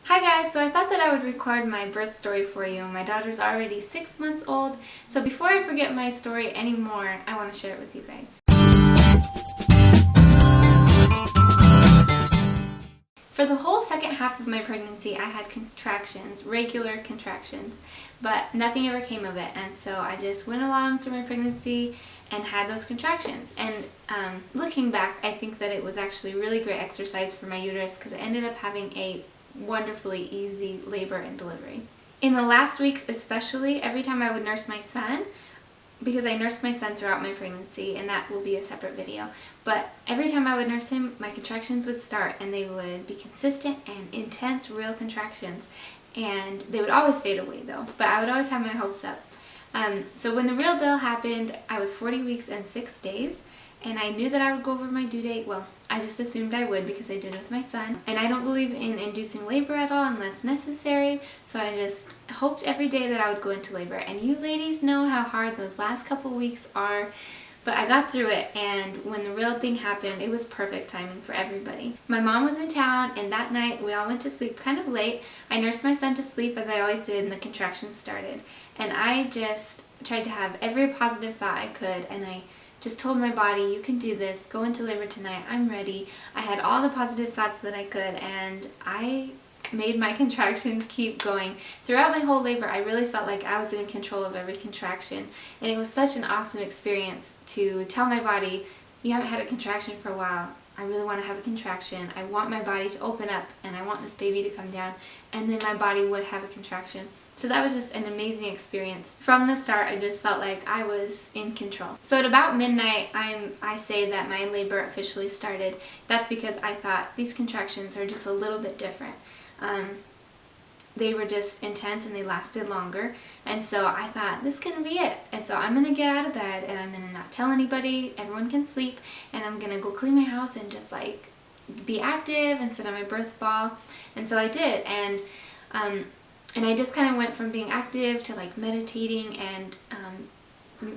Hi guys, so I thought that I would record my birth story for you. My daughter's already 6 months old, so before I forget my story anymore, I want to share it with you guys. For the whole second half of my pregnancy, I had contractions, regular contractions, but nothing ever came of it, and so I just went along through my pregnancy and had those contractions. And looking back, I think that it was actually really great exercise for my uterus because I ended up having a wonderfully easy labor and delivery. In the last weeks especially, every time I would nurse my son, because I nursed my son throughout my pregnancy, and that will be a separate video, but every time I would nurse him, my contractions would start and they would be consistent and intense, real contractions, and they would always fade away though, but I would always have my hopes up. So when the real deal happened, I was 40 weeks and 6 days, and I knew that I would go over my due date. Well, I just assumed I would because I did with my son. And I don't believe in inducing labor at all unless necessary, so I just hoped every day that I would go into labor. And you ladies know how hard those last couple weeks are, but I got through it, and when the real thing happened, it was perfect timing for everybody. My mom was in town, and that night we all went to sleep kind of late. I nursed my son to sleep as I always did, and the contractions started. And I just tried to have every positive thought I could, and I just told my body, you can do this, go into labor tonight, I'm ready. I had all the positive thoughts that I could, and I made my contractions keep going. Throughout my whole labor, I really felt like I was in control of every contraction, and it was such an awesome experience to tell my body, you haven't had a contraction for a while, I really want to have a contraction, I want my body to open up, and I want this baby to come down, and then my body would have a contraction. So that was just an amazing experience. From the start, I just felt like I was in control. So at about midnight, I say that my labor officially started. That's because I thought these contractions are just a little bit different. They were just intense and they lasted longer, and so I thought this can be it. And so I'm gonna get out of bed and I'm gonna not tell anybody, everyone can sleep, and I'm gonna go clean my house and just like be active and sit on my birth ball. And so I did, and I just kind of went from being active to like meditating and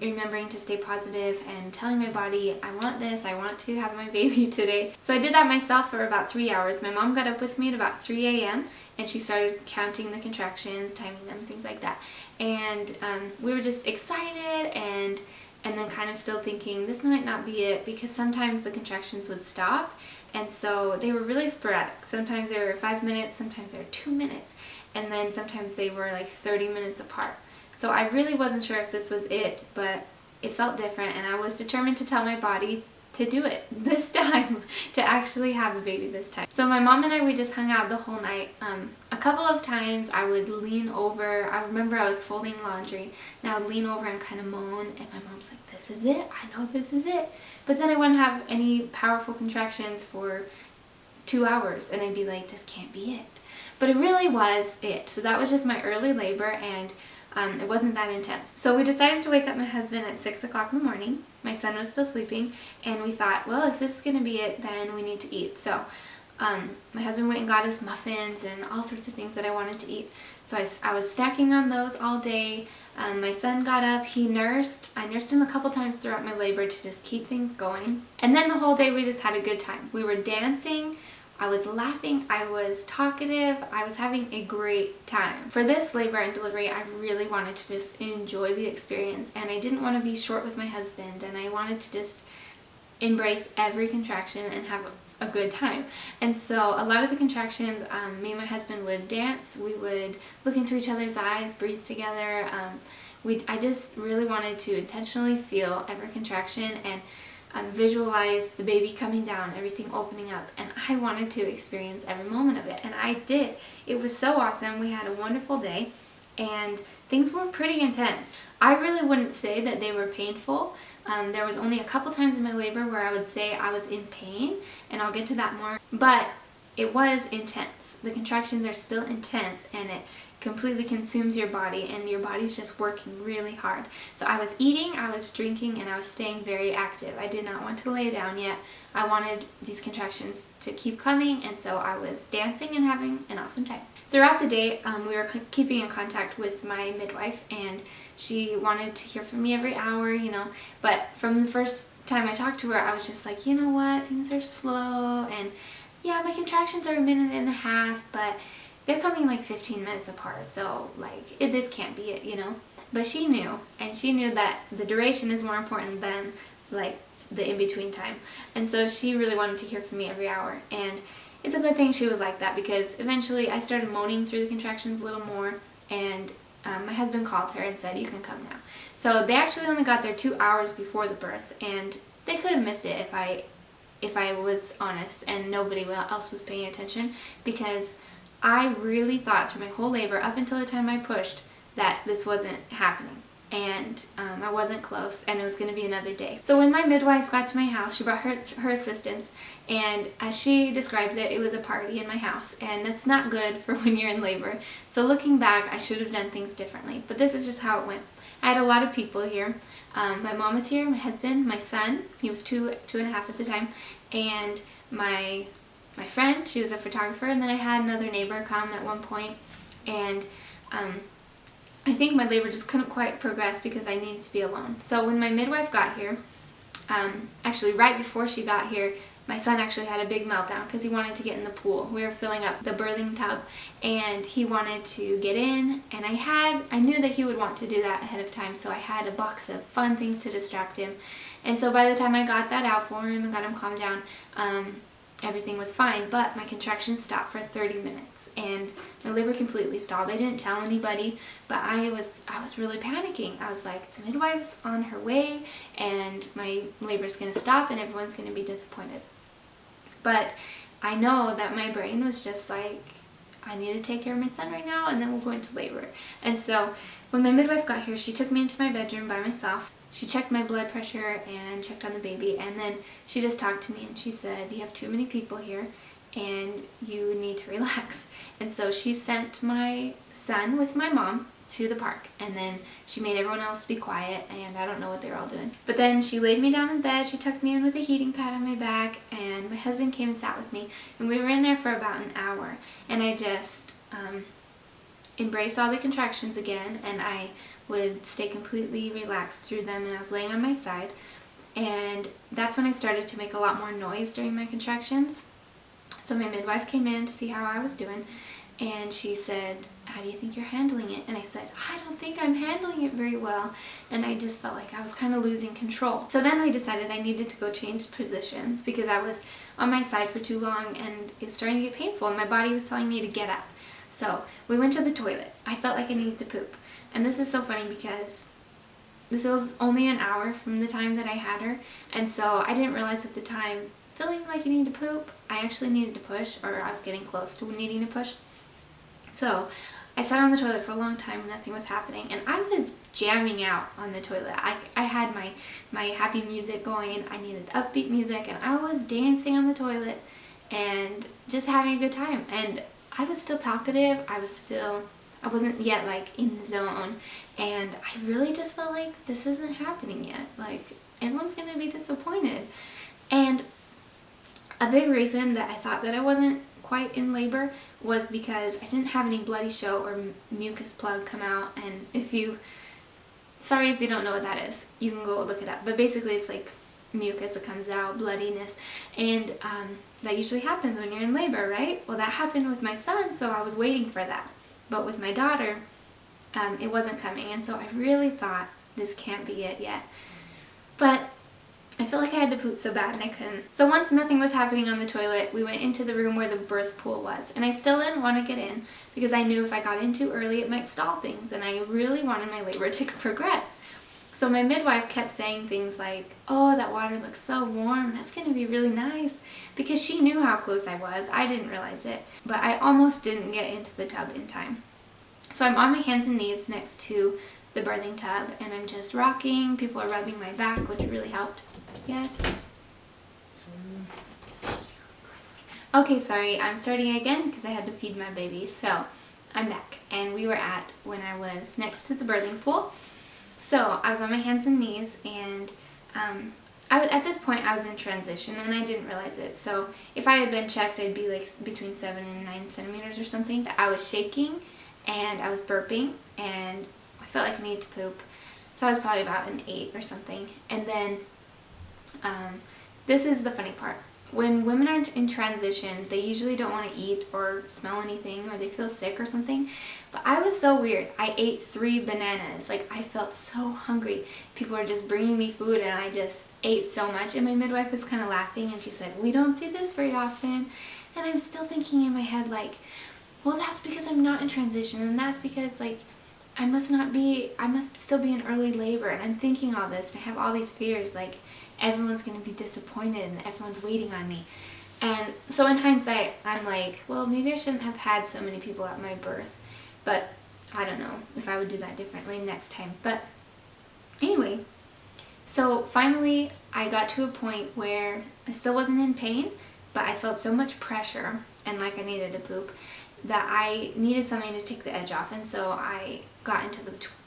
remembering to stay positive and telling my body, I want this, I want to have my baby today. So I did that myself for about 3 hours. My mom got up with me at about 3 a.m. and she started counting the contractions, timing them, things like that. And we were just excited and then kind of still thinking this might not be it, because sometimes the contractions would stop, and so they were really sporadic. Sometimes they were 5 minutes, sometimes they were 2 minutes, and then sometimes they were like 30 minutes apart. So I really wasn't sure if this was it, but it felt different, and I was determined to tell my body to do it this time, to actually have a baby this time. So my mom and I, we just hung out the whole night. A couple of times I would lean over, I remember I was folding laundry, and I would lean over and kind of moan, and my mom's like, this is it, I know this is it. But then I wouldn't have any powerful contractions for 2 hours, and I'd be like, this can't be it. But it really was it. So that was just my early labor, and it wasn't that intense. So we decided to wake up my husband at 6 o'clock in the morning. My son was still sleeping, and we thought, well, if this is going to be it, then we need to eat. So my husband went and got us muffins and all sorts of things that I wanted to eat. So I was snacking on those all day. My son got up, he nursed. I nursed him a couple times throughout my labor to just keep things going. And then the whole day we just had a good time. We were dancing, I was laughing, I was talkative, I was having a great time. For this labor and delivery, I really wanted to just enjoy the experience, and I didn't want to be short with my husband, and I wanted to just embrace every contraction and have a good time. And so a lot of the contractions, me and my husband would dance, we would look into each other's eyes, breathe together. I just really wanted to intentionally feel every contraction and visualize the baby coming down, everything opening up, and I wanted to experience every moment of it, and I did. It was so awesome. We had a wonderful day, and things were pretty intense. I really wouldn't say that they were painful. There was only a couple times in my labor where I would say I was in pain, and I'll get to that more, but it was intense. The contractions are still intense, and it completely consumes your body, and your body's just working really hard. So I was eating, I was drinking, and I was staying very active. I did not want to lay down yet. I wanted these contractions to keep coming, and so I was dancing and having an awesome time. Throughout the day, we were keeping in contact with my midwife, and she wanted to hear from me every hour, you know, but from the first time I talked to her, I was just like, you know what, things are slow, and yeah, my contractions are a minute and a half, but they're coming like 15 minutes apart, so like this can't be it, you know. But she knew, and she knew that the duration is more important than like the in-between time. And so she really wanted to hear from me every hour. And it's a good thing she was like that, because eventually I started moaning through the contractions a little more, and my husband called her and said, you can come now. So they actually only got there 2 hours before the birth, and they could have missed it if I was honest and nobody else was paying attention, because I really thought through my whole labor up until the time I pushed that this wasn't happening. And I wasn't close, and it was going to be another day. So when my midwife got to my house, she brought her assistants, and as she describes it, it was a party in my house, and that's not good for when you're in labor. So looking back, I should have done things differently, but this is just how it went. I had a lot of people here. My mom was here, my husband, my son, he was two and a half at the time, and my friend, she was a photographer, and then I had another neighbor come at one point, and I think my labor just couldn't quite progress because I needed to be alone. So when my midwife got here, actually right before she got here, my son actually had a big meltdown because he wanted to get in the pool. We were filling up the birthing tub, and he wanted to get in, and I knew that he would want to do that ahead of time, so I had a box of fun things to distract him. And so by the time I got that out for him and got him calmed down, everything was fine, but my contractions stopped for 30 minutes and my labor completely stalled. I didn't tell anybody, but I was really panicking. I was like, the midwife's on her way and my labor's gonna stop and everyone's gonna be disappointed. But I know that my brain was just like, I need to take care of my son right now, and then we'll go into labor. And so when my midwife got here, she took me into my bedroom by myself. She checked my blood pressure and checked on the baby, and then she just talked to me and she said, you have too many people here and you need to relax. And so she sent my son with my mom to the park, and then she made everyone else be quiet, and I don't know what they were all doing. But then she laid me down in bed, she tucked me in with a heating pad on my back, and my husband came and sat with me, and we were in there for about an hour, and I just embraced all the contractions again, and I would stay completely relaxed through them, and I was laying on my side, and that's when I started to make a lot more noise during my contractions. So my midwife came in to see how I was doing, and she said, how do you think you're handling it? And I said, I don't think I'm handling it very well, and I just felt like I was kind of losing control. So then I decided I needed to go change positions because I was on my side for too long and it was starting to get painful and my body was telling me to get up. So we went to the toilet. I felt like I needed to poop. And this is so funny because this was only an hour from the time that I had her, and so I didn't realize at the time, feeling like I needed to poop, I actually needed to push, or I was getting close to needing to push. So I sat on the toilet for a long time and nothing was happening, and I was jamming out on the toilet. I had my happy music going, I needed upbeat music, and I was dancing on the toilet and just having a good time. And I was still talkative, I wasn't yet like in the zone, and I really just felt like this isn't happening yet. Like, everyone's gonna be disappointed. And a big reason that I thought that I wasn't quite in labor was because I didn't have any bloody show or mucus plug come out. And sorry if you don't know what that is, you can go look it up, but basically it's like mucus that comes out, bloodiness, and that usually happens when you're in labor, right? Well, that happened with my son, so I was waiting for that. But with my daughter, it wasn't coming, and so I really thought, this can't be it yet. But I felt like I had to poop so bad and I couldn't. So once nothing was happening on the toilet, we went into the room where the birth pool was. And I still didn't want to get in because I knew if I got in too early it might stall things, and I really wanted my labor to progress. So my midwife kept saying things like, oh, that water looks so warm, that's going to be really nice, because she knew how close I was. I didn't realize it, but I almost didn't get into the tub in time. So I'm on my hands and knees next to the birthing tub, and I'm just rocking. People are rubbing my back, which really helped. Yes? Okay, sorry, I'm starting again because I had to feed my baby. So I'm back, and we were at when I was next to the birthing pool. So I was on my hands and knees, and at this point I was in transition and I didn't realize it. So if I had been checked, I'd be like between 7 and 9 centimeters or something. I was shaking and I was burping and I felt like I needed to poop. So I was probably about an 8 or something. And then this is the funny part. when women are in transition, they usually don't want to eat or smell anything, or they feel sick or something. But I was so weird. I ate 3 bananas. Like, I felt so hungry. People were just bringing me food, and I just ate so much. And my midwife was kind of laughing, and she said, "We don't see this very often." And I'm still thinking in my head, like, well, that's because I'm not in transition, and that's because, like, I must still be in early labor, and I'm thinking all this, and I have all these fears, like, everyone's going to be disappointed, and everyone's waiting on me. And so in hindsight, I'm like, well, maybe I shouldn't have had so many people at my birth, but I don't know if I would do that differently next time. But anyway, so finally I got to a point where I still wasn't in pain, but I felt so much pressure and like I needed to poop that I needed something to take the edge off, and so I got into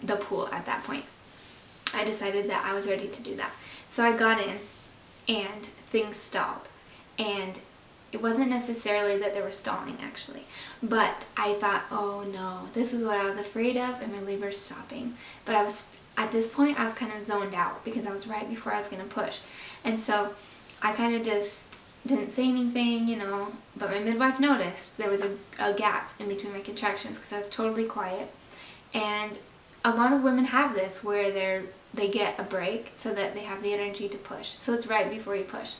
the pool at that point. I decided that I was ready to do that. So I got in, and things stalled. And it wasn't necessarily that they were stalling, actually, but I thought, oh no, this is what I was afraid of, and my labor's stopping. But at this point, I was kind of zoned out because I was right before I was going to push. And so I kind of just didn't say anything, you know, but my midwife noticed there was a gap in between my contractions because I was totally quiet. And a lot of women have this where they get a break so that they have the energy to push. So it's right before you push.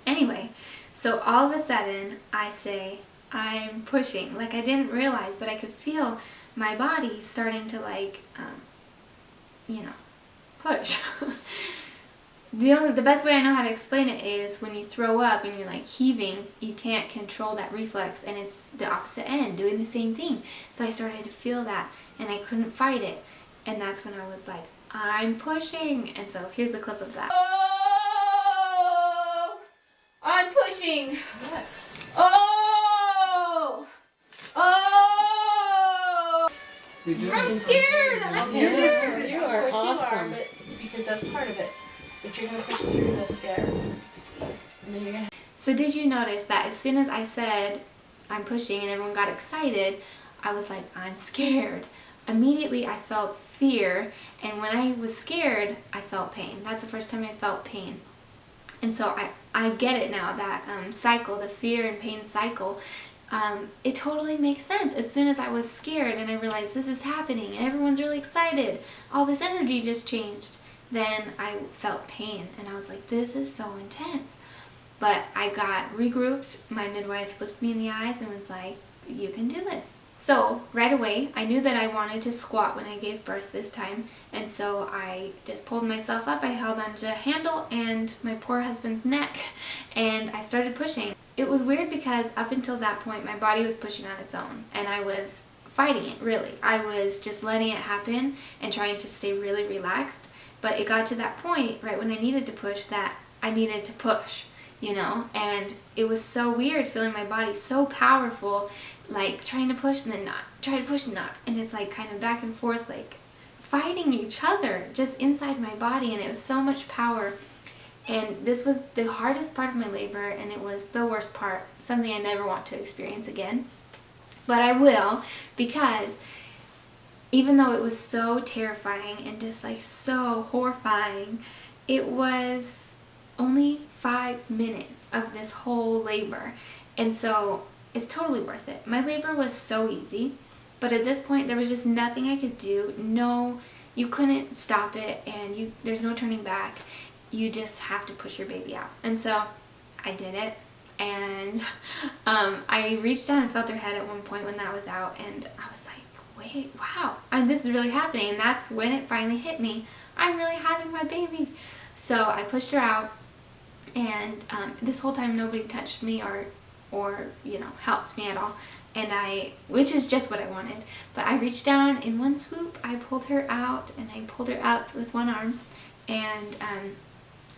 Anyway, so all of a sudden I say, I'm pushing. Like, I didn't realize, but I could feel my body starting to, like, push. The best way I know how to explain it is when you throw up and you're like heaving, you can't control that reflex, and it's the opposite end doing the same thing. So I started to feel that, and I couldn't fight it, and that's when I was like, I'm pushing. And so here's the clip of that. Oh, I'm pushing. Yes. Oh, I'm scared. I'm scared. You are awesome. Because that's part of it. But you're going to push through the scare. And then you're going to... So did you notice that as soon as I said I'm pushing and everyone got excited, I was like, I'm scared. Immediately I felt fear, and when I was scared, I felt pain. That's the first time I felt pain. And so I get it now, that cycle, the fear and pain cycle. It totally makes sense. As soon as I was scared and I realized this is happening and everyone's really excited, all this energy just changed, then I felt pain, and I was like, this is so intense. But I got regrouped. My midwife looked me in the eyes and was like, you can do this. So right away, I knew that I wanted to squat when I gave birth this time, and so I just pulled myself up. I held onto a handle and my poor husband's neck, and I started pushing. It was weird because up until that point, my body was pushing on its own, and I was fighting it, really. I was just letting it happen and trying to stay really relaxed. But it got to that point, right when I needed to push, that I needed to push, you know? And it was so weird feeling my body so powerful, like trying to push and then not, try to push and not. And it's like kind of back and forth, like fighting each other just inside my body. And it was so much power. And this was the hardest part of my labor, and it was the worst part, something I never want to experience again. But I will, because even though it was so terrifying and just like so horrifying, it was only 5 minutes of this whole labor. And so it's totally worth it. My labor was so easy, but at this point there was just nothing I could do. No, you couldn't stop it, and there's no turning back. You just have to push your baby out. And so I did it, and I reached down and felt her head at one point when that was out, and I was like, wait, wow, this is really happening. And that's when it finally hit me. I'm really having my baby. So I pushed her out, and this whole time nobody touched me or helped me at all. And which is just what I wanted. But I reached down in one swoop, I pulled her out, and I pulled her up with one arm. And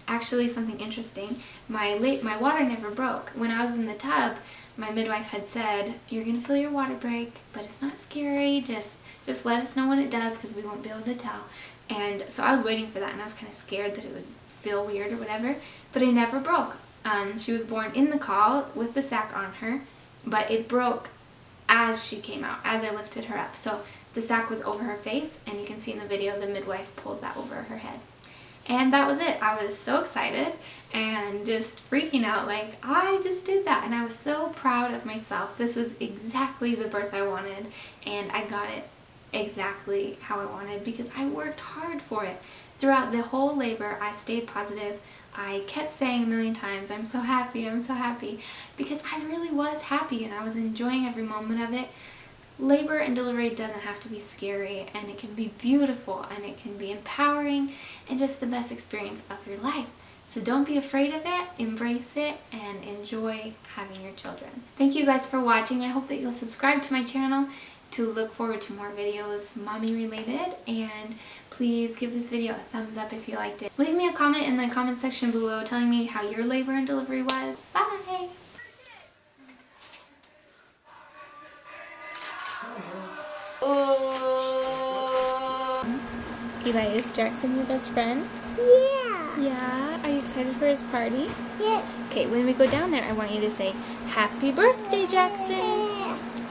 actually, something interesting, my water never broke. When I was in the tub, my midwife had said, you're going to feel your water break, but it's not scary, just let us know when it does, because we won't be able to tell. And so I was waiting for that, and I was kind of scared that it would feel weird or whatever, but it never broke. She was born in the caul with the sac on her, but it broke as she came out, as I lifted her up. So the sac was over her face, and you can see in the video the midwife pulls that over her head. And that was it. I was so excited and just freaking out, like, I just did that. And I was so proud of myself. This was exactly the birth I wanted, and I got it exactly how I wanted because I worked hard for it. Throughout the whole labor, I stayed positive. I kept saying a million times, I'm so happy, because I really was happy and I was enjoying every moment of it. Labor and delivery doesn't have to be scary, and it can be beautiful, and it can be empowering, and just the best experience of your life. So don't be afraid of it, embrace it, and enjoy having your children. Thank you guys for watching. I hope that you'll subscribe to my channel to look forward to more videos mommy related, and please give this video a thumbs up if you liked it. Leave me a comment in the comment section below telling me how your labor and delivery was. Bye! Eli, is Jackson your best friend? Yeah. Yeah? Are you excited for his party? Yes. Okay, when we go down there, I want you to say, Happy birthday, Jackson!